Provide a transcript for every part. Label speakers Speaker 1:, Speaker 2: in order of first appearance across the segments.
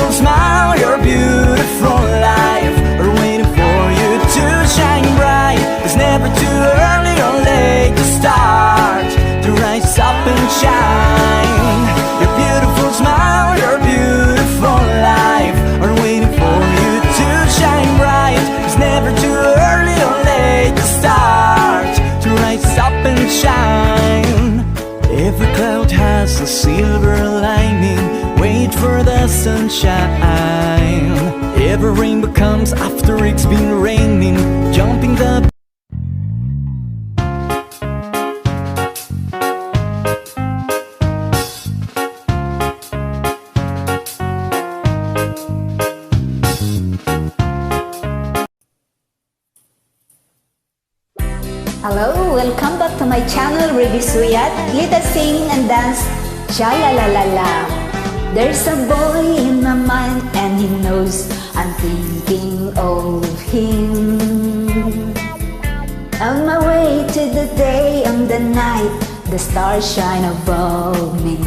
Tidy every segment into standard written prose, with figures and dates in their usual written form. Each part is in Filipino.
Speaker 1: beautiful smile, your beautiful life are waiting for you to shine bright. It's never too early or late to start, to rise up and shine. Your beautiful smile, your beautiful life are waiting for you to shine bright. It's never too early or late to start, to rise up and shine. Every cloud has a silver lining, wait for the sunshine. Every rainbow comes after it's been raining, jumping the
Speaker 2: Hello, welcome back to my channel, Revie Suyat. Let us sing and dance Shalala Lala. There's a boy in my mind and he knows I'm thinking of him. On my way to the day and the night, the stars shine above me.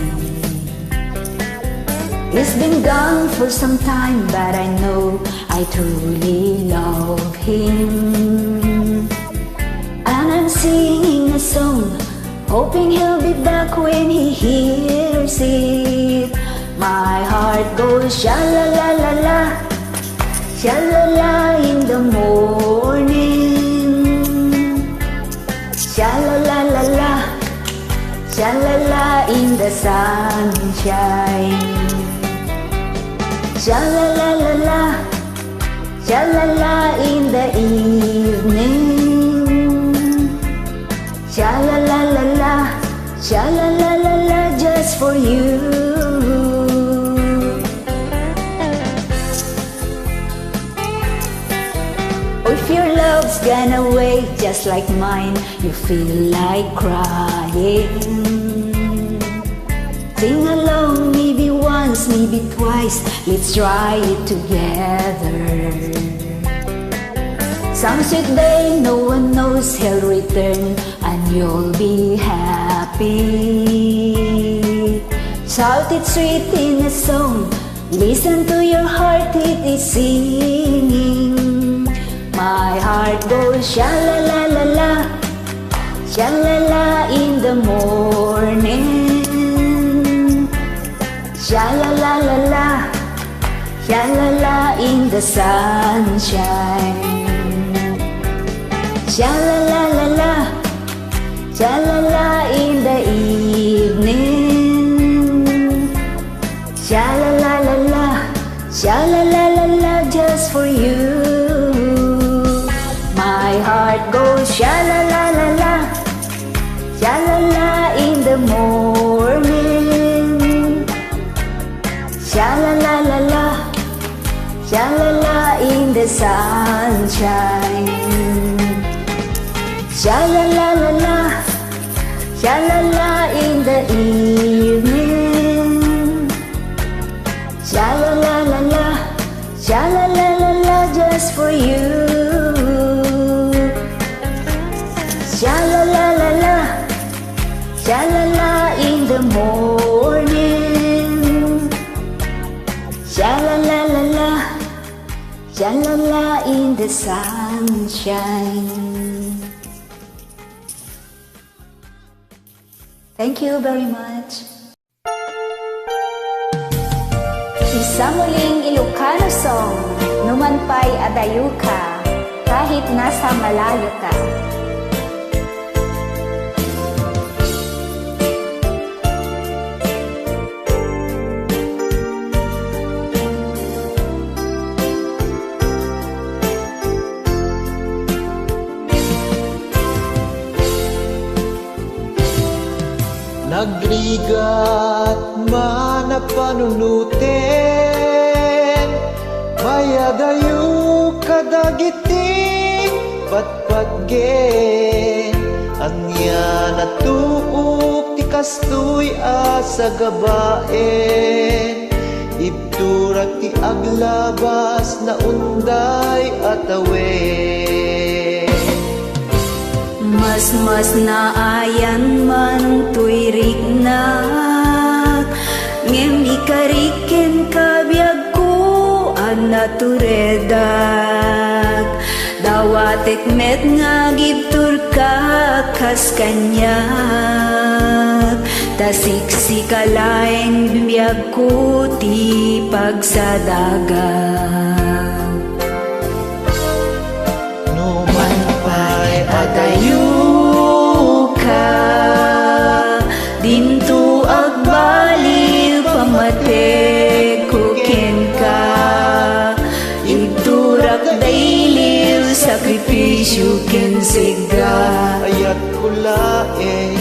Speaker 2: He's been gone for some time, but I know I truly love him. And I'm singing a song, hoping he'll be back when he hears it. My heart goes shalala lala, shalala in the morning, shalala lala, shalala in the sunshine, shalala lala, shalala in the evening. Shalala lala, shalala lala, just for you. If your love's gone away just like mine, you feel like crying, sing along, maybe once, maybe twice, let's try it together. Some sweet day, no one knows he'll return, and you'll be happy. Shout it sweet in a song, listen to your heart, it is singing. My heart goes shalala lala, shalala in the morning, shalala lala, shalala in the sunshine. Shalala lala, shalala in the evening. Shalala lala, shalala lala, just for you. My heart goes shalala lala, shalala in the morning. Shalala lala, shalala in the sunshine. Shalala lala, shalala in the evening. Shalala lala, shalala lala, just for you. Shalala lala, shalala in the morning. Shalala lala, shalala in the sunshine. Thank you very much. Isa muling Ilocano song, numanpay adayo ka, kahit nasa malayo ka.
Speaker 3: Nagrigat man na panunutin, may adayo kadagiting patpatgen. Anya natuok ti kastoy asa gabaen, ibturak ti aglabas na unday atawen.
Speaker 2: Mas naayan man tuirik na, ngem ikariken kabyag ko naturedak. Dawatek met nga gibtur ka kas kanyak. Tasiksi kalain bimiyag ko ti pagsadagat.
Speaker 3: No man pa'y
Speaker 2: Adayo ka, dinto agbaliw pamateg kuken ka. Igturak dailiw sakripisyo ken siga.
Speaker 3: ayat kulae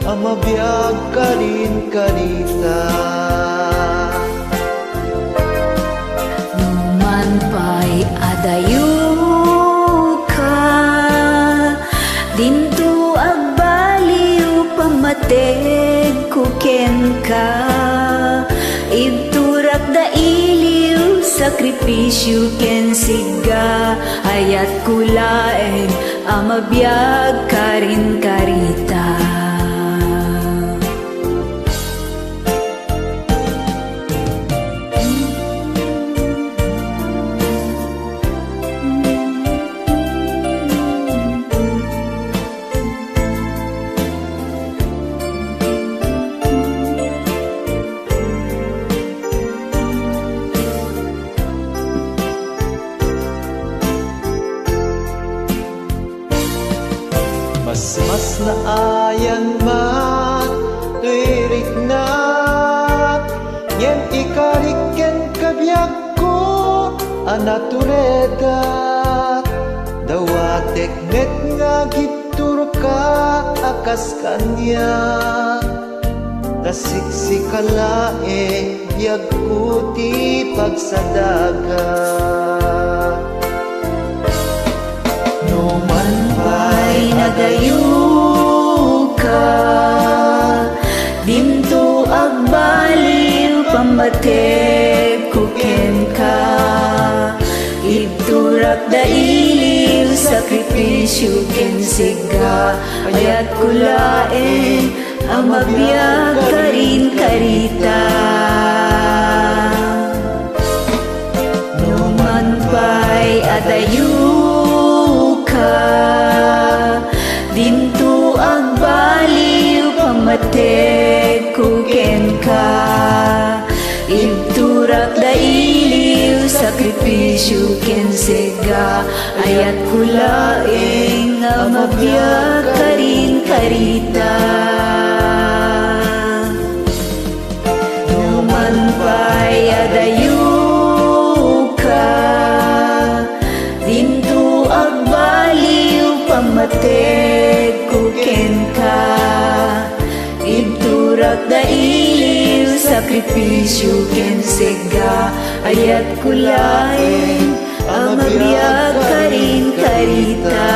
Speaker 3: amabiyag ka rin karita.
Speaker 2: Numan pa'y adayo ka, dinto agbaliw pamateg kuken ka. Ibturak da iliw sakripisyo ken siga. Ayat kulaeng amabiyag ka rin karita.
Speaker 3: Mas naayan man tuirik na yen ikariken kabiyag ko anaturedat. Dawatek met nga giptur ka akas kanya. Tasiksi kalae biyag ko ti pagsadagat. No man
Speaker 2: Ay nadayo ka, dinto agbaliw pamateg kuken ka. Ibturak dailiw sakripisyo ken siga. Ayat kulaeng amabiyag ka rin karita. No man pa'y adayo ka, dinto agbaliw pamateg kuken ka. Ibturak dailiw sakripisyo ken siga. Ayat kulaeng amabiyag ka rin karita. Numan pa'y adayo ka, dinto agbaliw pamateg kuken ka. Ibturak dailiw sakripisyo ken siga. Ayat kulaeng amabiyag ka rin karita.